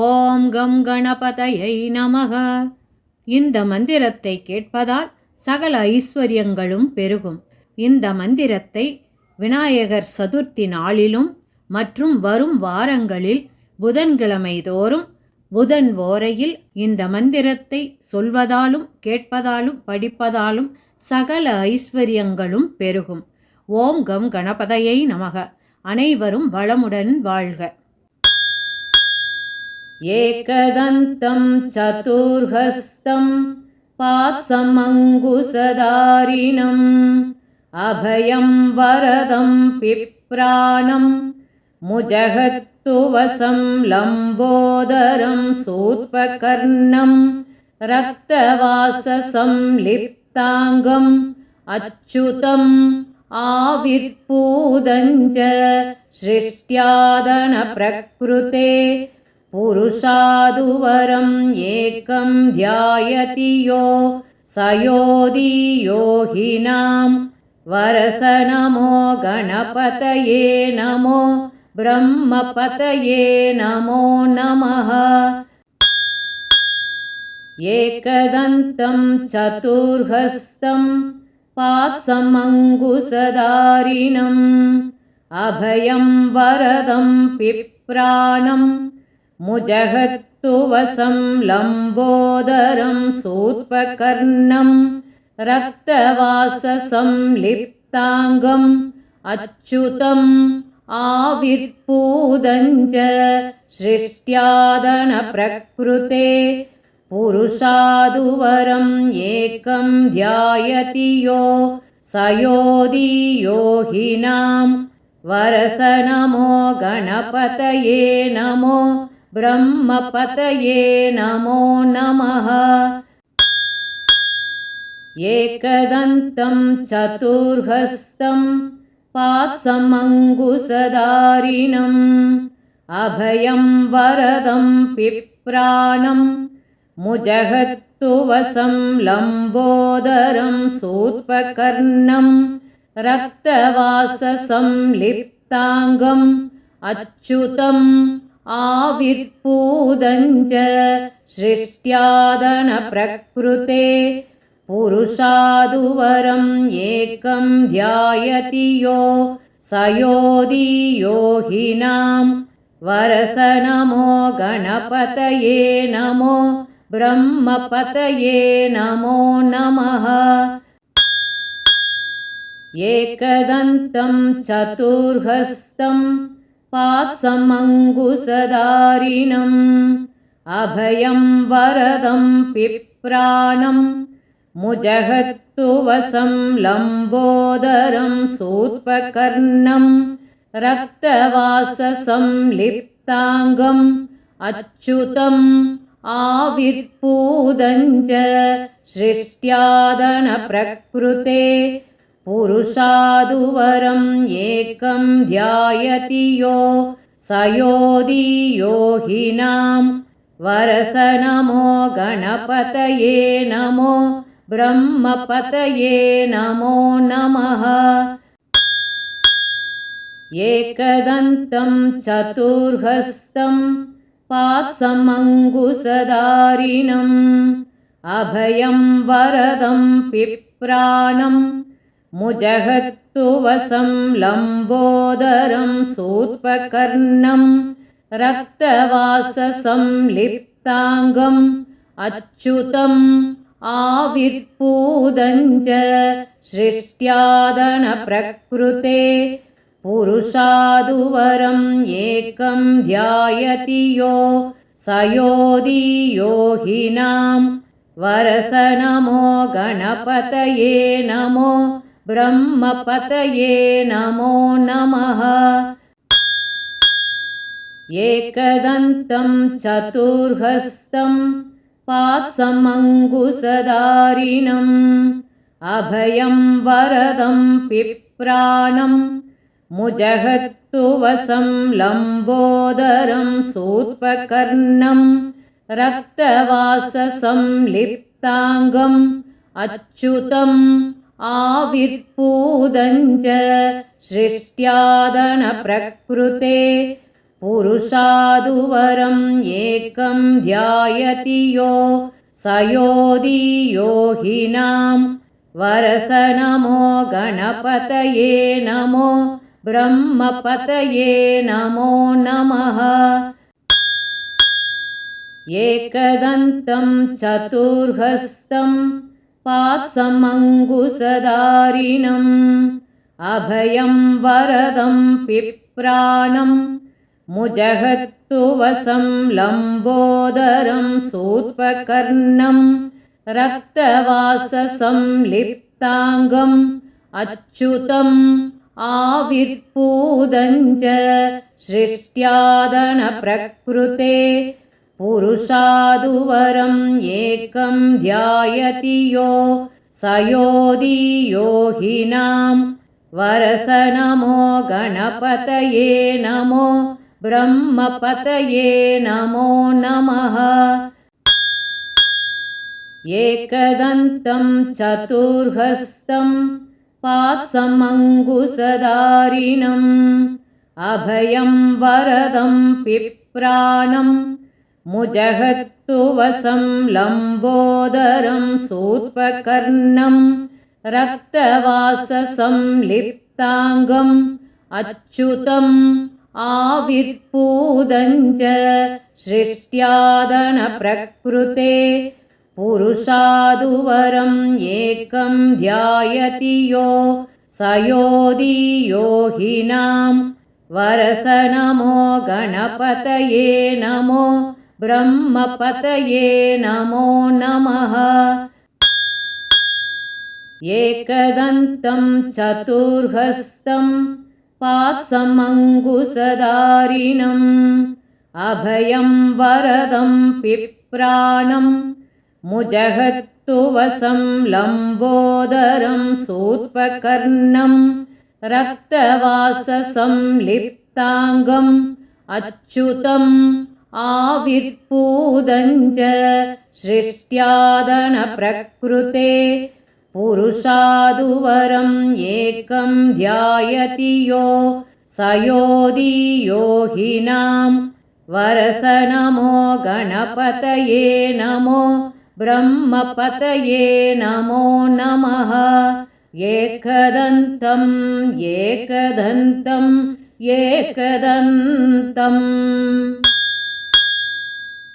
ஓம் come கணபதயை நமக. இந்த மந்திரத்தை கேட்பதால் சகல ஐஸ்வர்யங்களும் பெருகும். இந்த மந்திரத்தை விநாயகர் சதுர்த்தி நாளிலும் மற்றும் வரும் வாரங்களில் புதன்கிழமை தோறும் புதன் ஓரையில் இந்த மந்திரத்தை சொல்வதாலும் கேட்பதாலும் படிப்பதாலும் சகல ஐஸ்வர்யங்களும் பெருகும். ஓம் கம் கணபதயை நமக. அனைவரும் வளமுடன் வாழ்க. ஏகதந்தம் சதுர்ஹஸ்தம் பாசமங்குசதாரிணம் அபயம் வரதம் பிப்ராணம் முஜகத்துவசம் லம்போதரம் சூர்பகர்ணம் ரக்தவாசசம் லிப்தாங்கம் அச்சுதம் ஆவிர்பூதஞ்ச ஸ்ருஷ்ட்யாதன பிரக்ருதே புருஷாதுவரம் ஏகம் த்யாயதி யோ சயோதி யோகினாம் வரசநமோ கணபதயே நமோ பிரம்மபதயே நமோ நமः. ஏகதந்தம் சதுர்ஹஸ்தம் பாசமங்குசதாரிணம் அபயம் வரதம் பிப்ராணம் முஜகத்துவசம் லம்போதரம் சூர்பகர்ணம் ரக்தவாசசம் லிப்தாங்கம் அச்சுதம் ஆவிர்பூதஞ்ச ஸ்ருஷ்ட்யாதன பிரக்ருதே புருஷாதுவரம் ஏகம் த்யாயதி யோ சயோதி யோகினாம் வரசநமோ கணபதயே நமோ பிரம்மபதயே நமோ நமः. ஏகதந்தம் சதுர்ஹஸ்தம் பாசமங்குசதாரிணம் அபயம் வரதம் பிப்ராணம் முஜகத்துவசம் லம்போதரம் சூர்பகர்ணம் ரக்தவாசசம் லிப்தாங்கம் அச்சுதம் ஆவிர்பூதஞ்ச ஸ்ருஷ்ட்யாதன பிரக்ருதே புருஷாதுவரம் ஏகம் த்யாயதி யோ சயோதி யோகினாம் வரசநமோ கணபதயே நமோ பிரம்மபதயே நமோ நமः. ஏகதந்தம் சதுர்ஹஸ்தம் பாசமங்குசதாரிணம் அபயம் வரதம் பிப்ராணம் முஜகத்துவசம் லம்போதரம் சூர்பகர்ணம் ரக்தவாசசம் லிப்தாங்கம் அச்சுதம் ஆவிர்பூதஞ்ச ஸ்ருஷ்ட்யாதன பிரக்ருதே புருஷாதுவரம் ஏகம் த்யாயதி யோ சயோதி யோகினாம் வரசநமோ கணபதயே நமோ பிரம்மபதயே நமோ நமः. ஏகதந்தம் சதுர்ஹஸ்தம் பாசமங்குசதாரிணம் அபயம் வரதம் பிப்ராணம் முஜகத்துவசம் லம்போதரம் சூர்பகர்ணம் ரக்தவாசசம் லிப்தாங்கம் அச்சுதம் ஆவிர்பூதஞ்ச ஸ்ருஷ்ட்யாதன பிரக்ருதே புருஷாதுவரம் ஏகம் த்யாயதி யோ சயோதி யோகினாம் வரசநமோ கணபதயே நமோ பிரம்மபதயே நமோ நமः. ஏகதந்தம் சதுர்ஹஸ்தம் பாசமங்குசதாரிணம் அபயம் வரதம் பிப்ராணம் முஜகத்துவசம் லம்போதரம் சூர்பகர்ணம் ரக்தவாசசம் லிப்தாங்கம் அச்சுதம் ஆவிர்பூதஞ்ச ஸ்ருஷ்ட்யாதன பிரக்ருதே पुरुषादुवरम् एकं ध्यायति यो स योगी योगिनां वरस नमो गणपतये नमो ब्रह्मपतये नमो नमः। एकदन्तं चतुर्हस्तं पाशमङ्कुशधारिणम् अभयं वरदं पिप्राणं मुजहत्तुवसं लम्बोदरं शूर्पकर्णं रक्तवाससं लिप्ताङ्गम् अच्युतम् आविर्भूतञ्च सृष्ट्यादनप्रकृते पुरुषादुवरम् एकं ध्यायति यो स योगी योगिनां वरस नमो गणपतये नमो ब्रह्मपतये नमो नमः। एकदन्तं चतुर्हस्तं पाशमङ्कुशधारिणम् अभयं वरदं पिप्राणं मुजहत्तुवसं लम्बोदरं शूर्पकर्णं रक्तवाससं लिप्ताङ्गम् अच्युतम् आविर्भूतञ्च सृष्ट्यादनप्रकृते पुरुषादुवरम् एकं ध्यायति यो स योगी योगिनां वरस नमो गणपतये नमो ब्रह्मपतये नमो नमः। एकदन्तं चतुर्हस्तं पाशमङ्कुशधारिणम् अभयं वरदं पिप्राणं मुजहत्तुवसं लम्बोदरं शूर्पकर्णं रक्तवाससं लिप्ताङ्गम् अच्युतम् आविर्भूतञ्च सृष्ट्यादनप्रकृते पुरुषादुवरम् एकं ध्यायति यो स योगी योगिनां वरस नमो गणपतये नमो ब्रह्मपतये नमो नमः। एकदन्तम् एकदन्तम् एकदन्तम्।